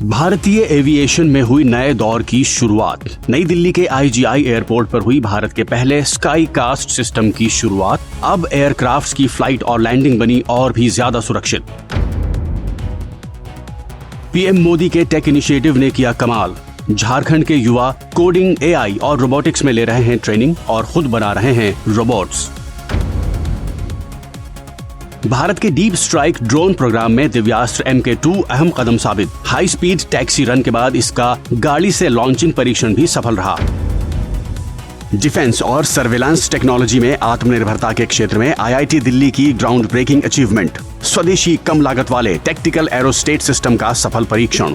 भारतीय एविएशन में हुई नए दौर की शुरुआत। नई दिल्ली के IGI एयरपोर्ट पर हुई भारत के पहले स्काई कास्ट सिस्टम की शुरुआत। अब एयरक्राफ्ट्स की फ्लाइट और लैंडिंग बनी और भी ज्यादा सुरक्षित। पीएम मोदी के टेक इनिशिएटिव ने किया कमाल। झारखंड के युवा कोडिंग, AI और रोबोटिक्स में ले रहे हैं ट्रेनिंग और खुद बना रहे हैं रोबोट्स। भारत के डीप स्ट्राइक ड्रोन प्रोग्राम में दिव्यास्त्र MK2 अहम कदम साबित। हाई स्पीड टैक्सी रन के बाद इसका गाड़ी से लॉन्चिंग परीक्षण भी सफल रहा। डिफेंस और सर्विलांस टेक्नोलॉजी में आत्मनिर्भरता के क्षेत्र में IIT दिल्ली की ग्राउंड ब्रेकिंग अचीवमेंट। स्वदेशी कम लागत वाले टैक्टिकल एरोस्टेट सिस्टम का सफल परीक्षण।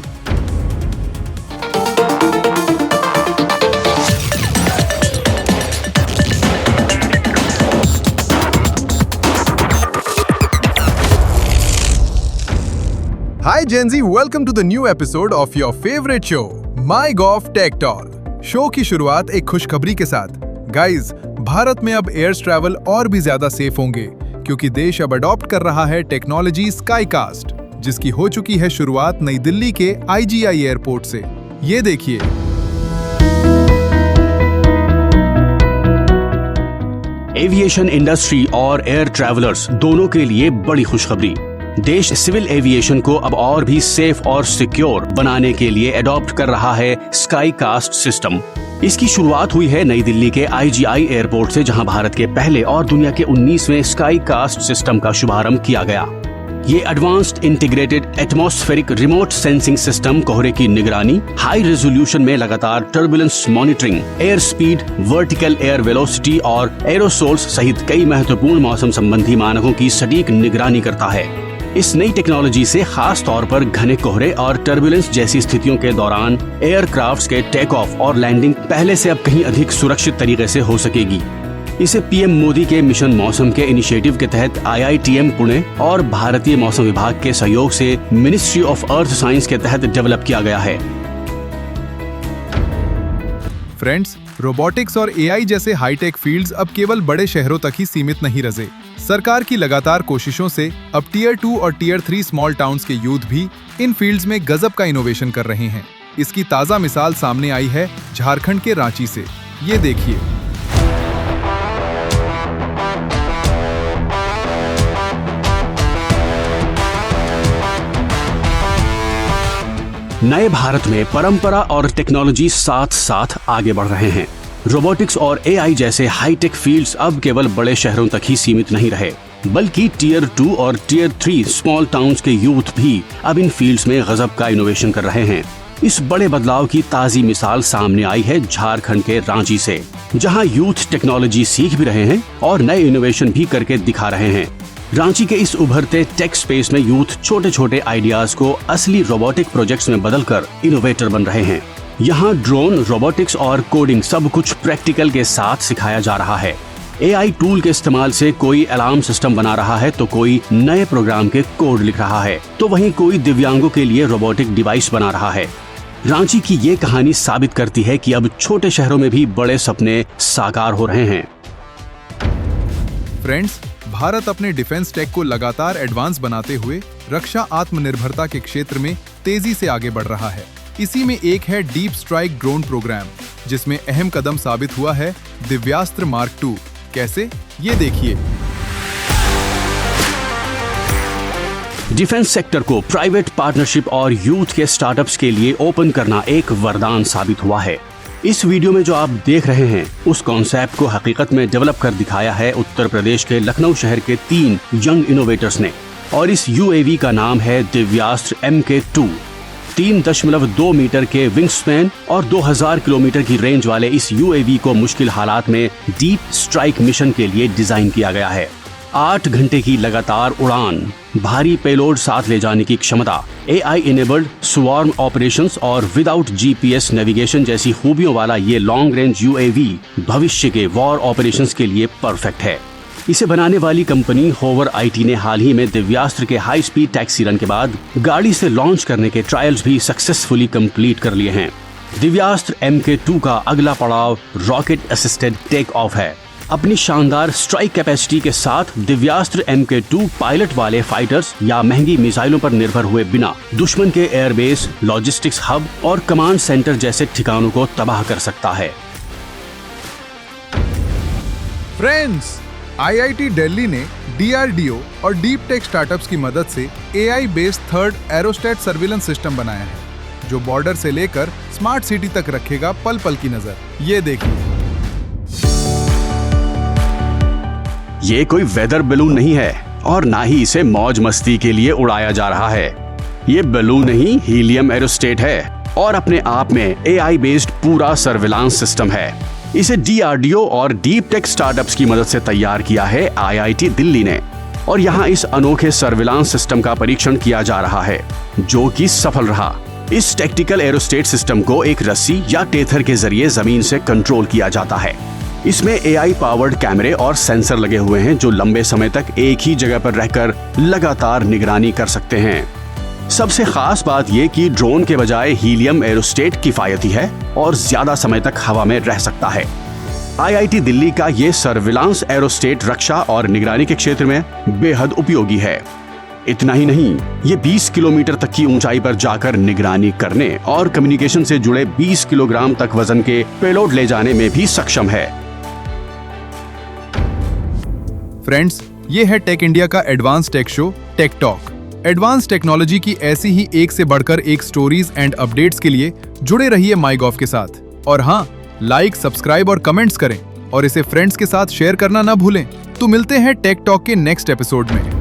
Hi Gen Z, welcome to the new episode of your favorite show, MyGov Tech Talk। Show की शुरुआत एक खुशखबरी के साथ। गाइज, भारत में अब एयर ट्रैवल और भी ज्यादा सेफ होंगे क्योंकि देश अब अडॉप्ट कर रहा है टेक्नोलॉजी स्काईकास्ट, जिसकी हो चुकी है शुरुआत नई दिल्ली के IGI एयरपोर्ट से। ये देखिए। एविएशन इंडस्ट्री और एयर ट्रैवलर्स दोनों के लिए बड़ी खुशखबरी। देश सिविल एविएशन को अब और भी सेफ और सिक्योर बनाने के लिए अडॉप्ट कर रहा है स्काई कास्ट सिस्टम। इसकी शुरुआत हुई है नई दिल्ली के IGI एयरपोर्ट से, जहां भारत के पहले और दुनिया के 19वें स्काई कास्ट सिस्टम का शुभारंभ किया गया। ये advanced integrated atmospheric remote sensing system कोहरे की निगरानी, हाई रेजोल्यूशन में लगातार turbulence monitoring, air speed, vertical air velocity और एरोसोल्स सहित कई महत्वपूर्ण मौसम संबंधी मानकों की सटीक निगरानी करता है। इस नई टेक्नोलॉजी से खास तौर पर घने कोहरे और टर्बुलेंस जैसी स्थितियों के दौरान एयरक्राफ्ट्स के टेक ऑफ और लैंडिंग पहले से अब कहीं अधिक सुरक्षित तरीके से हो सकेगी। इसे पीएम मोदी के मिशन मौसम के इनिशिएटिव के तहत IITM पुणे और भारतीय मौसम विभाग के सहयोग से मिनिस्ट्री ऑफ अर्थ साइंस के तहत डेवलप किया गया है। फ्रेंड्स, रोबोटिक्स और AI जैसे हाईटेक फील्ड्स अब केवल बड़े शहरों तक ही सीमित नहीं रहे। सरकार की लगातार कोशिशों से अब टियर 2 और टियर 3 स्मॉल टाउन्स के यूथ भी इन फील्ड्स में गजब का इनोवेशन कर रहे हैं। इसकी ताजा मिसाल सामने आई है झारखंड के रांची से। ये देखिए। नए भारत में परंपरा और टेक्नोलॉजी साथ साथ आगे बढ़ रहे हैं। रोबोटिक्स और AI जैसे हाईटेक फील्ड्स अब केवल बड़े शहरों तक ही सीमित नहीं रहे, बल्कि टियर 2 और टियर 3 स्मॉल टाउन्स के यूथ भी अब इन फील्ड्स में गजब का इनोवेशन कर रहे हैं। इस बड़े बदलाव की ताजी मिसाल सामने आई है झारखंड के रांची से, जहां यूथ टेक्नोलॉजी सीख भी रहे हैं और नए इनोवेशन भी करके दिखा रहे हैं। रांची के इस उभरते टेक स्पेस में यूथ छोटे छोटे आइडियाज को असली रोबोटिक प्रोजेक्ट्स में बदलकर इनोवेटर बन रहे हैं। यहाँ ड्रोन, रोबोटिक्स और कोडिंग सब कुछ प्रैक्टिकल के साथ सिखाया जा रहा है। AI टूल के इस्तेमाल से कोई अलार्म सिस्टम बना रहा है, तो कोई नए प्रोग्राम के कोड लिख रहा है, तो वहीं कोई दिव्यांगों के लिए रोबोटिक डिवाइस बना रहा है। रांची की ये कहानी साबित करती है कि अब छोटे शहरों में भी बड़े सपने साकार हो रहे हैं। फ्रेंड्स, भारत अपने डिफेंस टेक को लगातार एडवांस बनाते हुए रक्षा आत्मनिर्भरता के क्षेत्र में तेजी से आगे बढ़ रहा है। इसी में एक है डीप स्ट्राइक ड्रोन प्रोग्राम, जिसमें अहम कदम साबित हुआ है दिव्यास्त्र मार्क 2। कैसे? ये देखिए। डिफेंस सेक्टर को प्राइवेट पार्टनरशिप और यूथ के स्टार्टअप्स के लिए ओपन करना एक वरदान साबित हुआ है। इस वीडियो में जो आप देख रहे हैं, उस कॉन्सेप्ट को हकीकत में डेवलप कर दिखाया है उत्तर प्रदेश के लखनऊ शहर के 3 यंग इनोवेटर्स ने, और इस UAV का नाम है दिव्यास्त्र MK2। 3.2 मीटर के विंग स्पैन और 2000 किलोमीटर की रेंज वाले इस UAV को मुश्किल हालात में डीप स्ट्राइक मिशन के लिए डिजाइन किया गया है। 8 घंटे की लगातार उड़ान, भारी पेलोड साथ ले जाने की क्षमता, AI इनेबल्ड स्वार्म ऑपरेशंस और विदाउट GPS नेविगेशन जैसी खूबियों वाला ये लॉन्ग रेंज UAV भविष्य के वॉर ऑपरेशंस के लिए परफेक्ट है। इसे बनाने वाली कंपनी होवर IT ने हाल ही में दिव्यास्त्र के हाई स्पीड टैक्सी रन के बाद गाड़ी से लॉन्च करने के ट्रायल्स भी सक्सेसफुली कंप्लीट कर लिए हैं। दिव्यास्त्र MK2 का अगला पड़ाव रॉकेट असिस्टेड टेक ऑफ है। अपनी शानदार स्ट्राइक कैपेसिटी के साथ दिव्यास्त्र MK2 पायलट वाले फाइटर्स या महंगी मिसाइलों पर निर्भर हुए बिना दुश्मन के एयरबेस, लॉजिस्टिक्स हब और कमांड सेंटर जैसे ठिकानों को तबाह कर सकता है। फ्रेंड्स, IIT दिल्ली ने DRDO और डीप टेक स्टार्टअप्स की मदद से AI based third aerostat surveillance system बनाया है, जो बॉर्डर से लेकर स्मार्ट सिटी तक रखेगा पल पल की नजर। ये देखिए। ये कोई वेदर बैलून नहीं है और ना ही इसे मौज मस्ती के लिए उड़ाया जा रहा है। ये बैलून नहीं, हीलियम एरोस्टेट है और अपने आप में AI बेस्ड पूरा सर्विलांस सिस्टम है। इसे DRDO और डीप टेक स्टार्टअप्स की मदद से तैयार किया है IIT दिल्ली ने और यहाँ इस अनोखे सर्विलांस सिस्टम का परीक्षण किया जा रहा है, जो कि सफल रहा। इस टैक्टिकल एरोस्टेट सिस्टम को एक रस्सी या टेथर के जरिए जमीन से कंट्रोल किया जाता है। इसमें AI पावर्ड कैमरे और सेंसर लगे हुए हैं, जो लंबे समय तक एक ही जगह पर रहकर लगातार निगरानी कर सकते हैं। सबसे खास बात यह कि ड्रोन के बजाय हीलियम एरोस्टेट किफायती है और ज्यादा समय तक हवा में रह सकता है। IIT दिल्ली का ये सर्विलांस एरोस्टेट रक्षा और निगरानी के क्षेत्र में बेहद उपयोगी है। इतना ही नहीं, ये 20 किलोमीटर तक की ऊंचाई पर जाकर निगरानी करने और कम्युनिकेशन से जुड़े 20 किलोग्राम तक वजन के पेलोड ले जाने में भी सक्षम है। फ्रेंड्स, ये है टेक इंडिया का advance tech show tech talk. Advance technology की ऐसी ही एक से बढ़कर एक स्टोरीज एंड अपडेट्स के लिए जुड़े रहिए माईगॉव के साथ। और हाँ, लाइक, सब्सक्राइब और कमेंट्स करें और इसे फ्रेंड्स के साथ शेयर करना ना भूलें। तो मिलते हैं टेक टॉक के नेक्स्ट एपिसोड में।